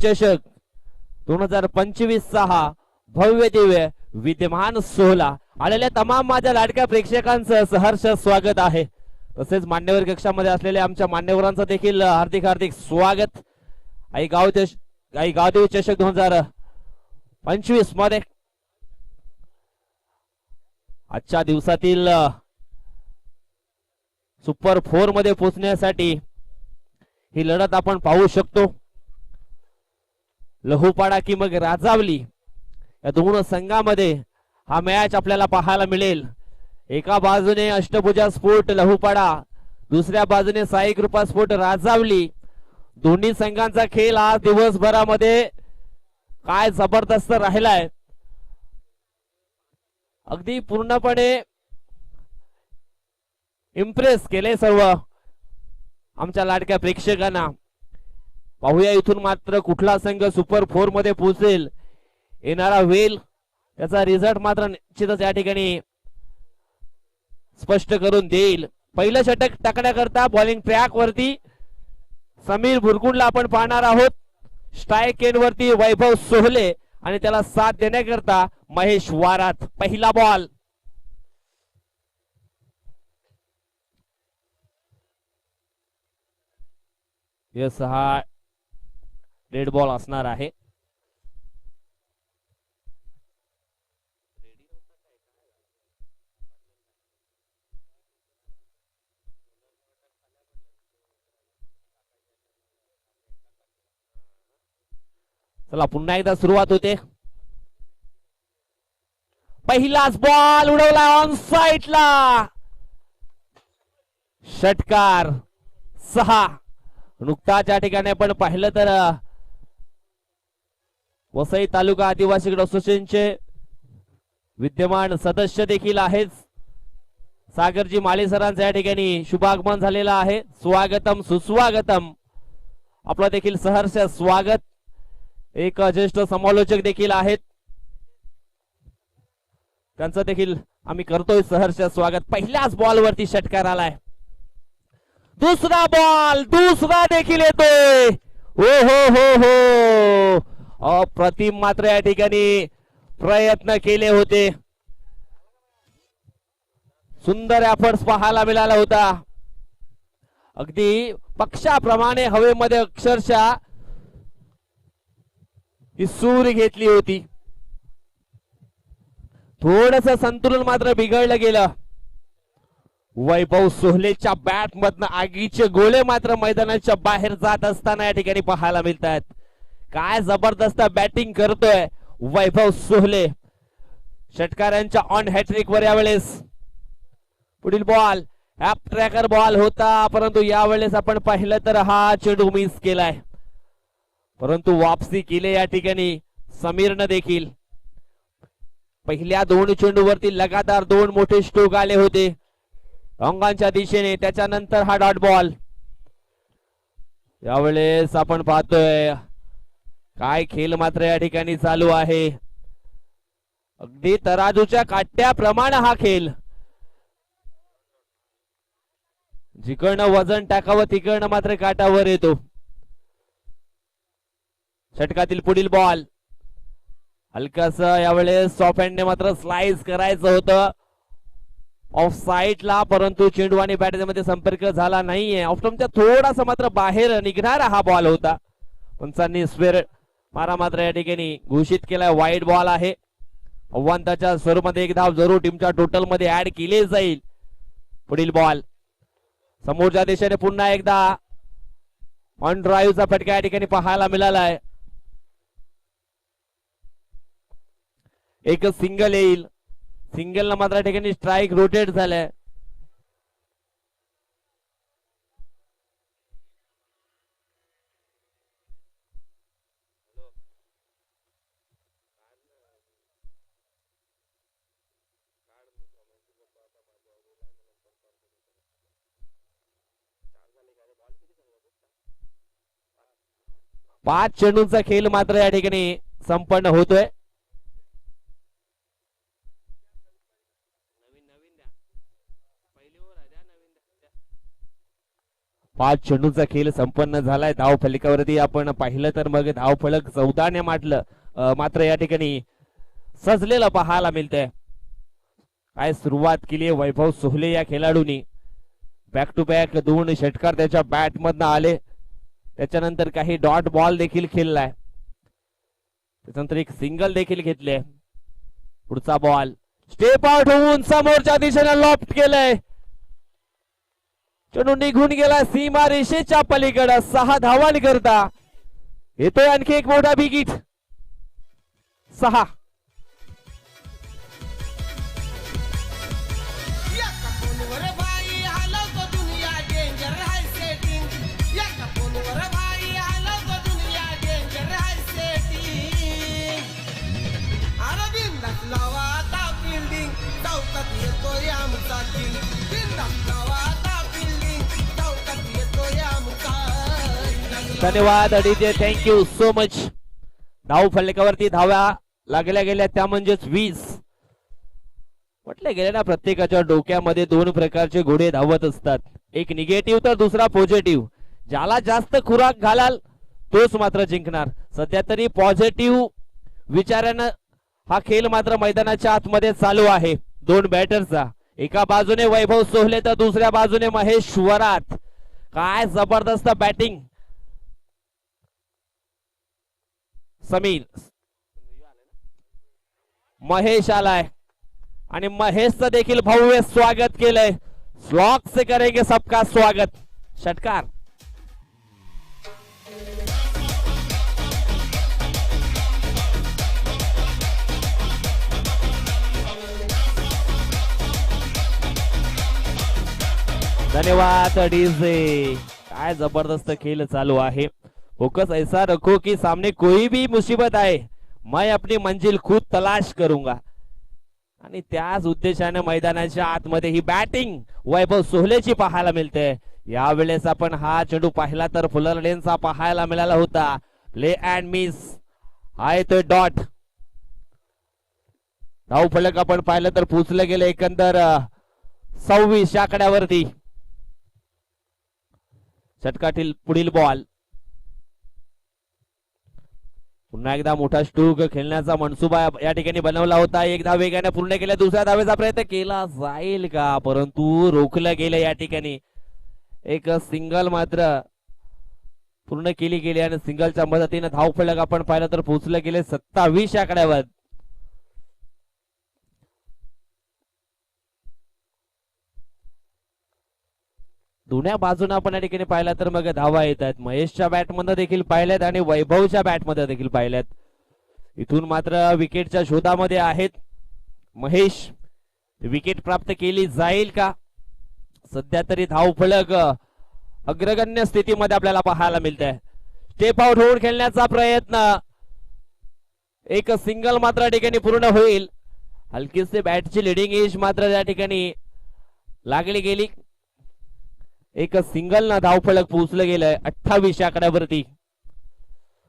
चषक 2025 चा हा भव्य दिव्य विद्यमान सोहळा आलेल्या तमाम माझ्या लाडक्या प्रेक्षकांचं सहर्ष स्वागत आहे। तसेच मान्यवर कक्षामध्ये असलेल्या आमच्या मान्यवरांचं देखील हार्दिक हार्दिक स्वागत। आई गावदेवी चषक 2025 मध्ये आजच्या दिवसातील सुपर 4 मध्ये पोहोचण्यासाठी ही लढत आपण पाहू शकतो। लहुपाडा की मग राजावली या दोन संघामध्ये हा मॅच आपल्याला पाहायला मिळेल। एका बाजूने अष्टभुजा स्पोर्ट लहुपाडा, दुसऱ्या बाजूने साई कृपा स्पोर्ट राजावली। दोन्ही संघांचा खेळ आज दिवसभरामध्ये काय जबरदस्त राहिलाय, अगदी पूर्णपणे इम्प्रेस केले सर्व आमच्या लाडक्या प्रेक्षकांना। पाहूया इथून मात्र कुठला संघ सुपर 4 मध्ये पोहोचेल। येणारा वेल त्याचा रिझल्ट मात्र निश्चितच या ठिकाणी स्पष्ट करून देईल। पहिलं षटक टाकण्याकरता बॉलिंग ट्रॅक वरती समीर बुरकुंडला आपण पाहणार आहोत। स्ट्राइक एंड वरती वैभव सोहले आणि त्याला साथ देण्याकरता महेश वारात। पहिला बॉल यस, हा रेड बॉल असणार आहे। चला पुन्हा एकदा सुरुवात होते। पहिलाच बॉल उडवला ऑन साइडला, षटकार 6। नुकताच या ठिकाणी आपण पाहिलं तर वसई तालुका आदिवासी क्रीडा असोसिएशनचे विद्यमान सदस्य देखील आहेत। सागरजी माळी सरांचं या ठिकाणी शुभागमन झालेलं आहे। स्वागतम सुस्वागतम, आपलं देखील सहर्ष स्वागत। एक ज्येष्ठ समालोचक देखील आहेत, त्यांचं देखील आम्ही करतोय सहर्ष स्वागत। पहिल्याच बॉल वरती षटकार आलाय। दुसरा बॉल, दुसरा देखील येतोय। हो हो हो हो, अप्रतिम मात्र या ठिकाणी प्रयत्न केले होते। सुंदर एफर्ट्स पाहायला मिळाला होता। अगदी पक्षाप्रमाणे हवेमध्ये अक्षरशः ही सूर घेतली होती। थोडस संतुलन मात्र बिघडलं गेलं। वैभव सोहलेच्या बॅट मधनं आगीचे गोळे मात्र मैदानाच्या बाहेर जात असताना या ठिकाणी पाहायला मिळत आहेत। काय जबरदस्त बॅटिंग करतोय वैभव सोहले। षटकारांच्या ऑन हॅट्रिक वर यावेळेस पुढील बॉल ॲप ट्रॅकर बॉल होता, परंतु यावेळेस आपण पाहिलं तर हा चेंडू मिस केलाय, परंतु वापसी केली या ठिकाणी समीरनं देखील। पहिल्या दोन चेंडूवरती लगातार 2 मोठे स्ट्रोक आले होते अंगांच्या दिशेने, त्याच्यानंतर हा डॉट बॉल। यावेळेस आपण पाहतोय काय खेळ मात्र या ठिकाणी चालू आहे। अगदी तराजूच्या काट्याप्रमाणे हा खेळ, जिकडनं वजन टाकावं तिकडनं मात्र काटावर येतो। षटकातील पुढील बॉल हलकास यावेळेस सॉफ्ट हँडने मात्र स्लाइस करायचं होतं ऑफ साइडला, परंतु चेंडू आणि बॅटमध्ये संपर्क झाला नाहीये। ऑफस्टंपच्या थोडासा मात्र बाहेर निघणारा हा बॉल होता। पंचांनी स्क्वेअर मारा मात्र या ठिकाणी घोषित केलाय। वाईड बॉल आहे। अव्वंताच्या स्वरूपामध्ये एक धाव जरूर टीमच्या टोटल मध्ये ऍड केली जाईल। पुढील बॉल समोरच्या दिशेने पुन्हा एकदा ऑन ड्राईव्हचा फटका या ठिकाणी पाहायला मिळालाय। एक सिंगल येईल, सिंगल मात्र या ठिकाणी स्ट्राइक रोटेट झालाय। पाच चेंडूंचा खेळ मात्र या ठिकाणी संपन्न होतोय। 5 चेंडूचा खेळ संपन्न झालाय. धाव फलकावरती आपण पाहिलं तर मग धाव फलक 14 ने मात्र या ठिकाणी सजलेलं पाहायला मिळतंय. काय सुरुवात केली आहे वैभव सोहले या खेळाडूंनी. बॅक टू बॅक 2 षटकार त्याच्या बॅट मधनं आले. त्याच्यानंतर काही डॉट बॉल देखील खेळलाय. त्याच्यानंतर एक सिंगल देखील घेतले. पुढचा बॉल स्टेप आउट होऊन समोरच्या दिशेने लॉफ्ट केलंय. चेंडू निघून गेला सीमा रेषेच्या पलीकडे. 6 धावांकरता येतोय आणखी एक मोठा बिग हिट. 6. धन्यवाद अडिते, थँक्यू सो मच. धाव फलकावरती धावा लागल्या गेल्या त्या म्हणजेच 20. म्हटले गेले ना प्रत्येकाच्या डोक्यामध्ये 2 प्रकारचे घोडे धावत असतात. एक निगेटिव्ह तर दुसरा पॉझिटिव्ह. ज्याला जास्त खुराक घालाल तोच मात्र जिंकणार. सध्या तरी पॉझिटिव्ह विचारानं हा खेळ मात्र मैदानाच्या आतमध्ये चालू आहे. 2 बॅटरचा, एका बाजूने वैभव सोहले तर दुसऱ्या बाजूने महेश वरात. काय जबरदस्त बॅटिंग. समीर महेश आलाय आणि महेशचं देखील भव्य स्वागत केलंय. स्लॉक से करेंगे सबका स्वागत. षटकार धन्यवाद डीजे. काय जबरदस्त खेळ चालू आहे. फोकस ऐसा रखो कि सामने कोई भी मुसीबत आए मैं अपनी मंजिल खुद तलाश करूंगा. आणि त्याच उद्देशाने मैदानाच्या आतमध्ये ही बॅटिंग वैभव सोहलेची पाहायला मिळते. यावेळेस आपण हा चेंडू पाहिला तर फुलर लेनचा पाहायला मिळाला होता. प्ले अँड मिस आहे तो डॉट. धाव फलक आपण पाहिलं तर पोचलं गेलं एकंदर 26 आकड्यावरती. षटकातील पुढील बॉल. पुन्हा एकदा मोठा स्ट्रोक खेळण्याचा मनसुबा या ठिकाणी बनवला होता. एक धाव वेगाने पूर्ण केल्या. दुसऱ्या धावेचा प्रयत्न केला जाईल का, परंतु रोखलं गेलं या ठिकाणी. एक सिंगल मात्र पूर्ण केली गेली आणि सिंगलच्या मदतीने धाव फलक आपण पाहिलं तर पोहोचलं गेले 27 आकड्यावर. दोन्ही बाजूने आपण या ठिकाणी पाहिलं तर मग धावा येत आहेत. महेशच्या बॅटमध्ये देखील पाहिल्यात आणि वैभवच्या बॅटमध्ये देखील पाहिल्यात. इथून मात्र विकेटच्या शोधामध्ये आहेत महेश. विकेट प्राप्त केली जाईल का. सध्या तरी धाव फलक अग्रगण्य स्थितीमध्ये आपल्याला पाहायला मिळत आहे. स्टेप आउट होऊन खेळण्याचा प्रयत्न. एक सिंगल मात्र या ठिकाणी पूर्ण होईल. हलकीसे बॅटची लिडिंग एज मात्र या ठिकाणी लागली गेली. एक सिंगल ना धाव फलक पोहोचलं गेलंय 28 आकड्यावरती.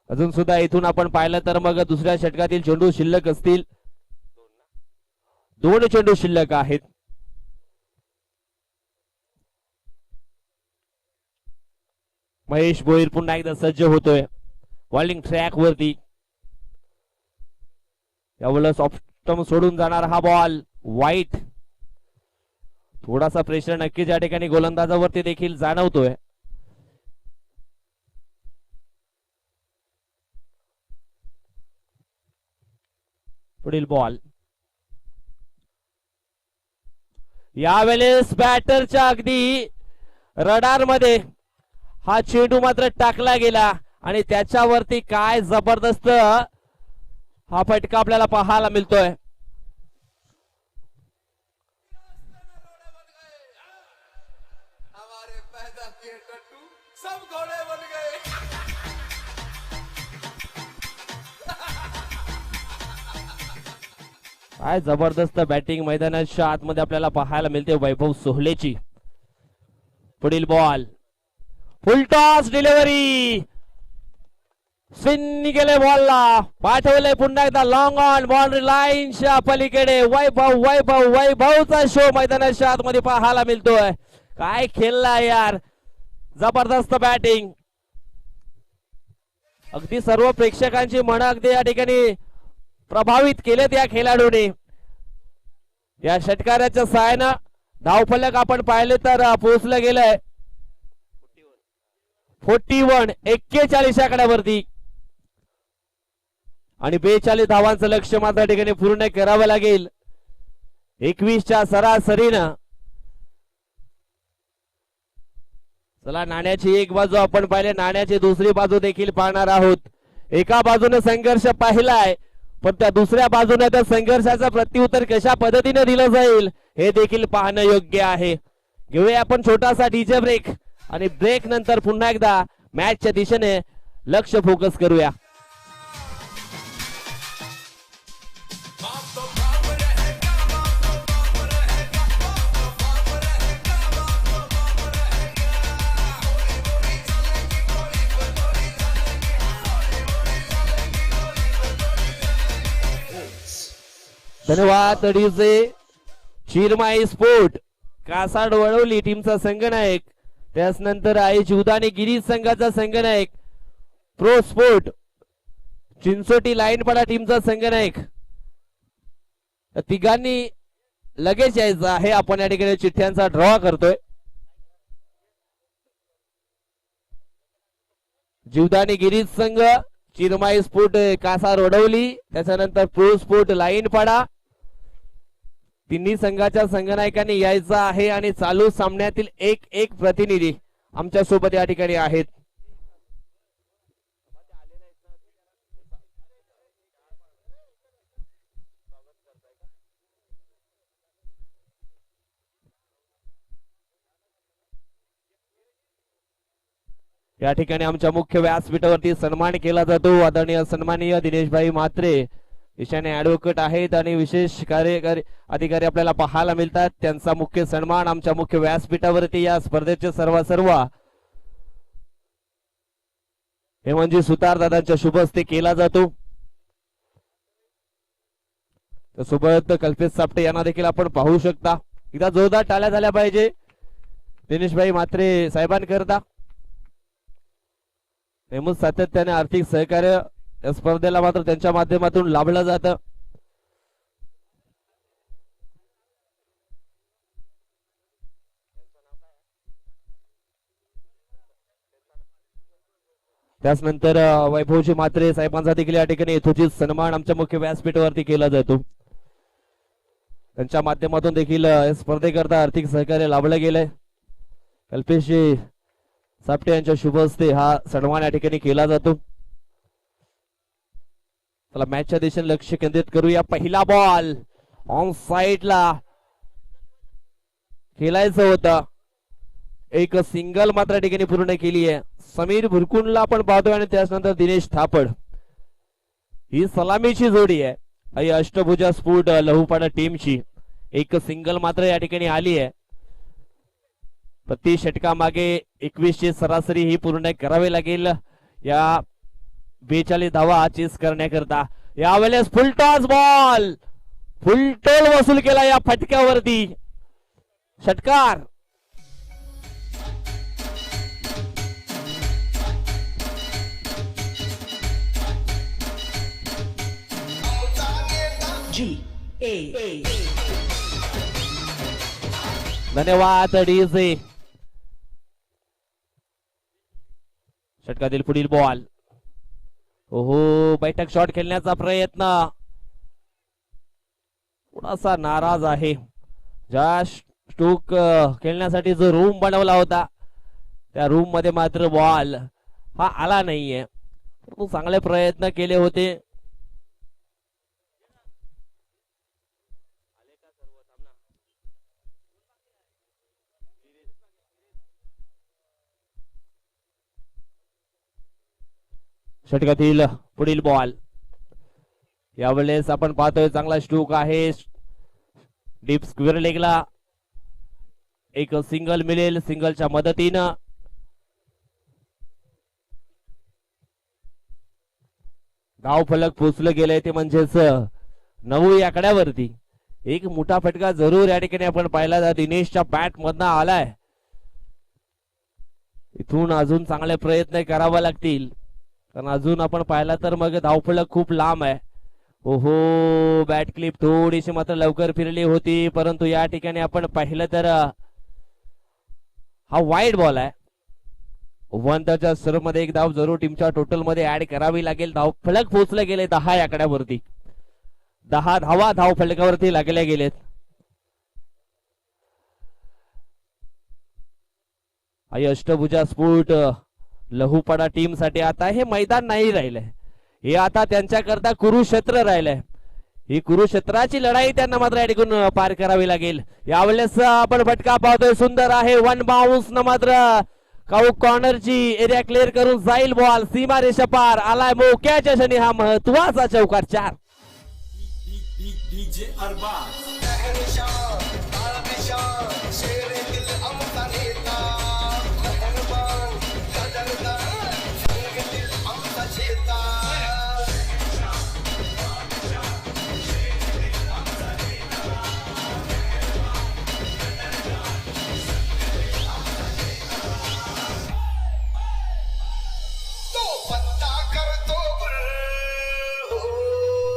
अजून सुद्धा इथून आपण पाहिलं तर मग दुसऱ्या षटकातील चेंडू शिल्लक असतील. 2 चेंडू शिल्लक आहेत. महेश भोईर पुन्हा एकदा सज्ज होतोय बॉलिंग ट्रॅक वरती. यावेळेस ऑफ स्टंप सोडून जाणार हा बॉल वाईट. थोडासा प्रेशर नक्कीच या ठिकाणी गोलंदाजावरती देखील जाणवतोय. पुढील बॉल. यावेळेस बॅटरच्या अगदी रडार मध्ये हा चेंडू मात्र टाकला गेला आणि त्याच्यावरती काय जबरदस्त हा फटका आपल्याला पाहायला मिळतोय. काय जबरदस्त बॅटिंग मैदानाच्या आतमध्ये आपल्याला पाहायला मिळते वैभव सोहलेची. पुढील बॉल. फुल टॉस डिलिव्हरी. स्पिन गेले बॉलला. पाठवले पुन्हा एकदा लॉंग ऑन बाउंड्री लाईनच्या पलीकडे. वैभवचा शो मैदानाच्या आतमध्ये पाहायला मिळतोय. काय खेळला यार. जबरदस्त बॅटिंग. अगदी सर्व प्रेक्षकांची मन अगदी या ठिकाणी प्रभावित केलेत या खेळाडूने. या षटकाराच्या सहाय्यानं धावफलक आपण पाहिले तर पोहोचलं गेलंय 41 आकड्यावरती आणि 42 धावांचं लक्ष्य मात्र ठिकाणी पूर्ण करावं लागेल 21च्या सरासरीनं. चला नाण्याची एक बाजू आपण पाहिले, नाण्याची दुसरी बाजू देखील पाहणार आहोत. एका बाजूने संघर्ष पाहिलाय पण त्या दुसऱ्या बाजूने त्या संघर्षाचं प्रत्युत्तर कशा पद्धतीने दिलं जाईल हे देखील पाहणं योग्य आहे. घेऊया आपण छोटासा डीजे ब्रेक आणि ब्रेक नंतर पुन्हा एकदा मॅचच्या दिशेने लक्ष फोकस करूया. धन्यवाद. डीजे चिरमाई स्पोर्ट कासाड वळवली टीमचा संघनायक, त्यानंतर आहे जीवदानी गिरीश संघाचा संघनायक, प्रो स्पोर्ट चिंचोटी लाईनपाडा टीमचा संघनायक. तिघांनी लगेच यायचं आहे. आपण या ठिकाणी चिठ्ठ्यांचा ड्रॉ करतोय. जीवदानी गिरीश संघ, चिरमाई स्पोर्ट कासार वडवली, त्याच्यानंतर प्रो स्पोर्ट लाईनपाडा. तिन्ही संघाच्या संघनायकांनी यायचं आहे आणि चालू सामन्यातील एक प्रतिनिधी आमच्या सोबत या ठिकाणी आहेत. या ठिकाणी आमच्या मुख्य व्यासपीठावरती सन्मान केला जातो. आदरणीय सन्माननीय दिनेशभाई म्हात्रे ईशान्य ऍडव्होकेट आहेत आणि विशेष कार्यकारी अधिकारी आपल्याला पाहायला मिळतात. त्यांचा मुख्य सन्मान आमच्या मुख्य व्यासपीठावरती या स्पर्धेचे सर्व हे म्हणजे सुतार दादांच्या शुभ हस्ते केला जातो. सोबत कल्पेश सापटे यांना देखील आपण पाहू शकता. एकदा जोरदार टाळ्या झाल्या पाहिजे दिनेशभाई म्हात्रे साहेबांकरता. नेहमीच सातत्याने आर्थिक सहकार्य या स्पर्धेला मात्र त्यांच्या माध्यमातून लाभलं जातं. त्यानंतर वैभवजी म्हात्रे साहेबांचा देखील या ठिकाणी यथोचित सन्मान आमच्या मुख्य व्यासपीठावरती केला जातो. त्यांच्या माध्यमातून देखील स्पर्धेकरता आर्थिक सहकार्य लाभलं गेलंय. कल्पेशजी सापटे यांच्या शुभ हस्ते हा सन्मान या ठिकाणी केला जातो. चला मॅचच्या दिशेने लक्ष केंद्रित करूया. पहिला बॉल ऑन साइडला खेळायचं होतं, एक सिंगल मात्र ठिकाणी पूर्ण केली आहे. समीर भुरकुंडला आपण पाहतोय आणि त्यानंतर दिनेश थापड. ही सलामीची जोडी आहे आई अष्टभुजा स्पोर्ट लहुपाडा टीमची. एक सिंगल मात्र या ठिकाणी आली आहे. प्रति षटका मागे 21ची सरासरी ही पूर्ण करावी लागेल या 42 धावा चेस करण्याकरता. यावेळेस फुलटॉस बॉल, फुलटोल वसूल केला या फटक्यावरती. षटकार धन्यवाद डीजे. षटकातील पुढील बॉल. ओहो बैठक शॉट खेळण्याचा प्रयत्न, थोडासा नाराज आहे. ज्या स्ट्रोक खेळण्यासाठी जो रूम बनवला होता त्या रूम मध्ये मात्र बॉल हा आला नाहीये. तो चांगले प्रयत्न केले होते. षटकातील पुढील बॉल. यावेळेस आपण पाहतोय चांगला स्ट्रोक आहे. डीप स्क्वेअर लेगला एक सिंगल मिळेल. सिंगलच्या मदतीनं धाव फलक पोचलं गेलंय ते म्हणजेच 9 आकड्यावरती. एक मोठा फटका जरूर या ठिकाणी आपण पाहिला. दिनेशच्या बॅट मधनं आलाय. इथून अजून चांगले प्रयत्न करावे लागतील, कारण अजून आपण पाहिला तर मग धावफलक खूप लांब आहे. ओहो, बॅट क्लिप थोडीशी मात्र लवकर फिरली होती, परंतु या ठिकाणी आपण पाहिलं तर हा वाईड बॉल आहे. वनच्या सर्व मध्ये एक धाव जरूर टीमच्या टोटल मध्ये ऍड करावी लागेल. धावफलक पोहोचले गेले 10 आकड्यावरती. 10 धावा धाव फलकावरती लागल्या गेलेत. आई अष्टभुजा स्पोर्ट लहुपडा टीम साठी आता हे मैदान नाही राहिलंय, हे आता त्यांच्याकरता कुरुक्षेत्र राहिलंय. ही कुरुक्षेत्राची लढाई त्यांना मात्र या ठिकाणी पार करावी लागेल. यावेळेस आपण फटका पाहतोय, सुंदर आहे. वन बाउन्स न मात्र काऊ कॉर्नरची एरिया क्लिअर करून जाईल बॉल. सीमा रेषा पार आलाय मोक्याच्या क्षणी हा महत्वाचा चौकार. 4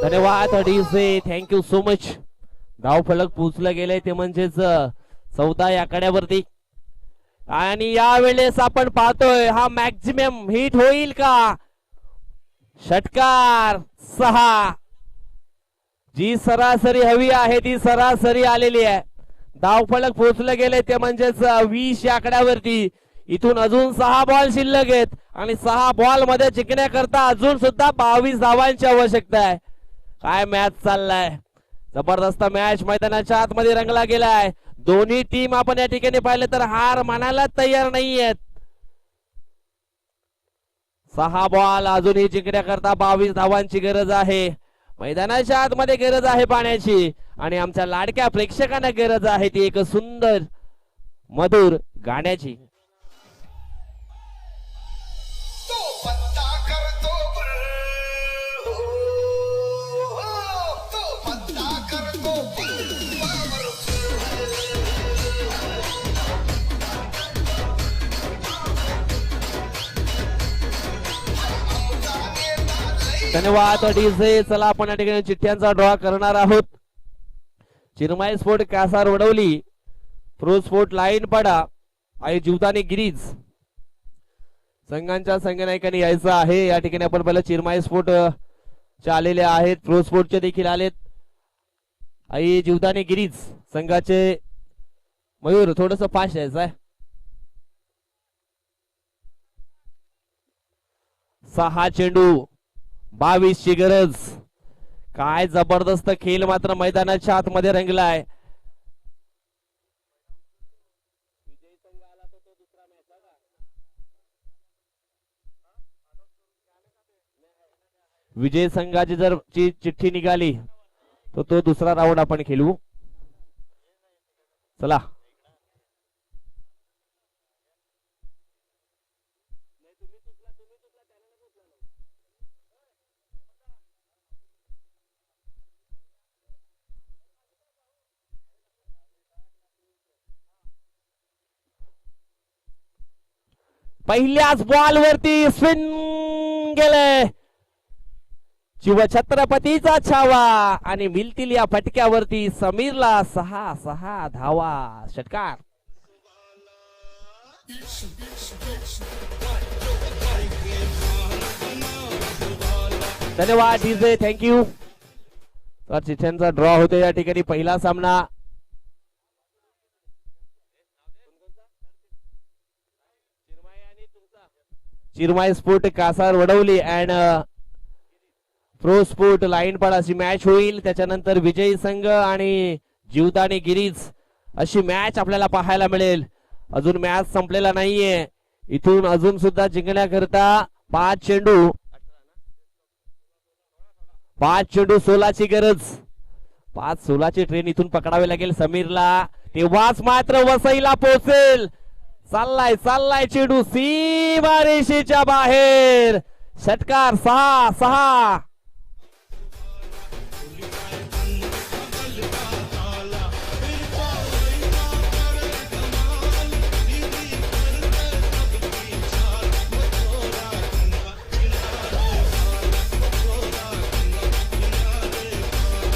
धन्यवाद डीजे, थँक्यू सो मच. धाव फलक पोचलं गेले ते म्हणजेच 14 या आकड्यावरती. आणि यावेळेस आपण पाहतोय हा मॅक्झिमम हिट होईल का? षटकार 6. जी सरासरी हवी आहे ती सरासरी आलेली आहे. धाव फलक पोचले गेले ते म्हणजेच 20 या आकड्यावरती. इथून अजून 6 बॉल शिल्लक आहेत आणि 6 बॉल मध्ये जिंकण्याकरता अजून सुद्धा 22 धावांची आवश्यकता आहे. काय मॅच चाललाय, जबरदस्त मॅच मैदानाच्या आतमध्ये रंगला गेलाय. दोन्ही टीम आपण या ठिकाणी पाहिलं तर हार मानायला तयार नाहीयेत. 6 बॉल अजूनही जिंकण्याकरता 22 धावांची गरज आहे. मैदानाच्या आतमध्ये गरज आहे पाण्याची आणि आमच्या लाडक्या प्रेक्षकांना गरज आहे ती एक सुंदर मधुर गाण्याची. धन्यवाद डीजे. चला आपण या ठिकाणी चिठ्ठ्यांचा ड्रॉ करणार आहोत. Chirmai sport Kasar Vadavali, pro sport लाईन पडा आणि जीवदानी गिरीज संघांच्या संघनायकांनी यायचं आहे. या ठिकाणी आपण पहिलं चिरमाई स्पोर्ट चे आलेले आहेत, प्रो स्पोर्टचे देखील आलेत. आई जीवदानी गिरीज संघाचे मयूर थोडस फास्ट यायचं आहे. 6 चेंडू 22 ची गरज. काय जबरदस्त खेळ मात्र मैदानाच्या आतमध्ये रंगलाय. विजय संघाची जर चिठ्ठी निघाली तर तो दुसरा राऊंड आपण खेळू. चला पहिल्याच बॉल वरती स्विंग गेले. शिवछत्रपतीचा छावा आणि मिळतील या फटक्यावरती समीरला 6 धावा. षटकार. धन्यवाद डीजे, थँक्यू. तर चिठ्ठ्यांचा ड्रॉ होतो या ठिकाणी. पहिला सामना Chirmai sport Kasar Vadavali and pro sport लाईन पाड अशी मॅच होईल. त्याच्यानंतर विजयी संघ आणि जीवदानी गिरीज अशी मॅच आपल्याला पाहायला मिळेल. अजून मॅच संपलेला नाहीये. इथून अजून सुद्धा जिंकण्याकरता 5 चेंडू 16 ची गरज. 5-16 ची ट्रेन इथून पकडावी लागेल समीरला, तेव्हाच मात्र वसईला पोहोचेल. चाललाय चेंडू सीमा रेषेच्या बाहेर. षटकार 6.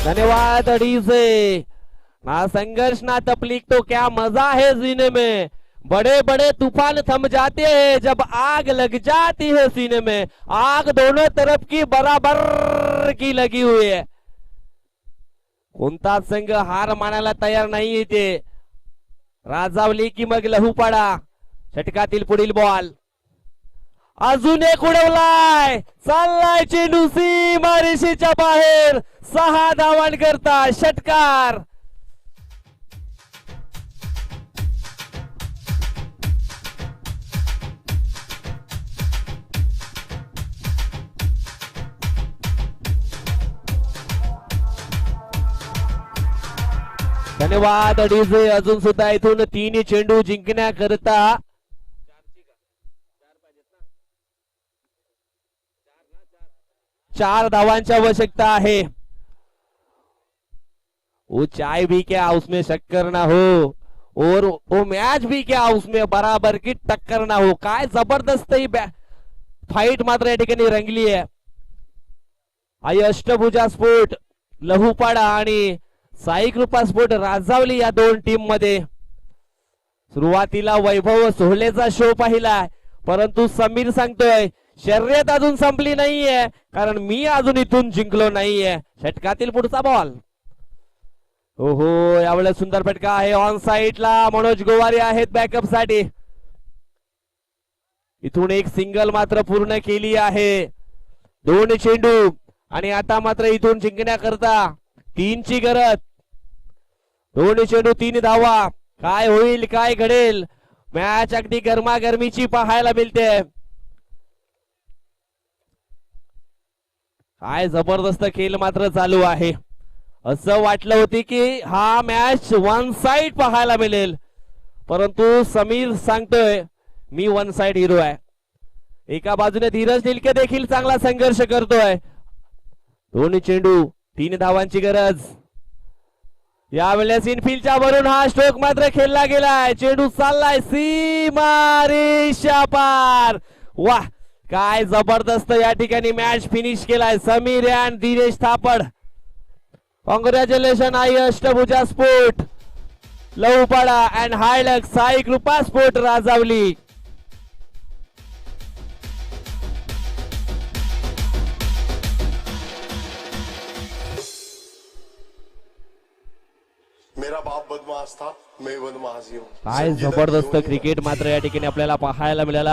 धन्यवाद डीजे। ना संघर्ष ना तकलीफ तो क्या मजा है जीने में, बड़े बड़े तूफान थम जाते हैं जब आग लग जाती है सीने में। आग दोनों तरफ की बराबर की लगी हुई है, कोणता संघ हार मानायला तयार नाही येते। राजावली की मग लहूपाडा, षटकातील पुढील बॉल अजून एक उडवलाय, चाललाय चेंडू सीमारेषेच्या बाहेर, 6 धावांकरता षटकार। धन्यवाद डीजे। अजून सुद्धा इथून 3 चेंडू जिंकण्याकरता 4 धावांची आवश्यकता आहे। वो चाय भी क्या उसमें शक्कर ना हो, और वो मैच भी क्या उसमें बराबर की टक्कर ना हो। काय जबरदस्त ही फाईट मात्र या ठिकाणी रंगली आहे। आई अष्टभुजा स्पोर्ट लहूपाडा आणि साई कृपा स्पोर्ट राजावली या 2 टीम मध्ये सुरुवातीला वैभव सोहलेचा शो पाहिला, परंतु समीर सांगतोय शर्यत अजून संपली नाहीये, कारण मी अजून इथून जिंकलो नाहीये। षटकातील पुढचा बॉल, ओहो यावेळेस सुंदर फटका आहे ऑन साइडला। मनोज गोवारी आहेत बॅकअप साठी, इथून एक सिंगल मात्र पूर्ण केली आहे। 2 चेंडू आणि आता मात्र इथून जिंकण्याकरता 3 ची गरज। 2 चेंडू 3 धावा, काय होईल काय घडेल, मॅच अगदी गरमागरमीची पाहायला मिळते। काय जबरदस्त खेळ मात्र चालू आहे। असं वाटलं होती की हा मॅच 1 साइड पाहायला मिळेल, परंतु समीर सांगतोय मी 1 साइड हिरो आहे। एका बाजूने धीरज निलके देखील चांगला संघर्ष करतोय। 2 चेंडू 3 धावांची गरज। यावेळेस इनफिल्डच्या वरून हा स्ट्रोक मात्र खेळला गेलाय, चेंडू चाललाय सीमारेषा पार। वाह काय जबरदस्त या ठिकाणी मॅच फिनिश केलाय Sameer and Dinesh Thapad. Congratulation Aai Ashtabhuja sport Lahupada and हायलक साई कृपा स्पोर्ट राजावली। मेरा बाप बदमाश था, मैं बदमाश ही हूं। काय जबरदस्त क्रिकेट मात्र या ठिकाणी आपल्याला पाहायला मिळाला।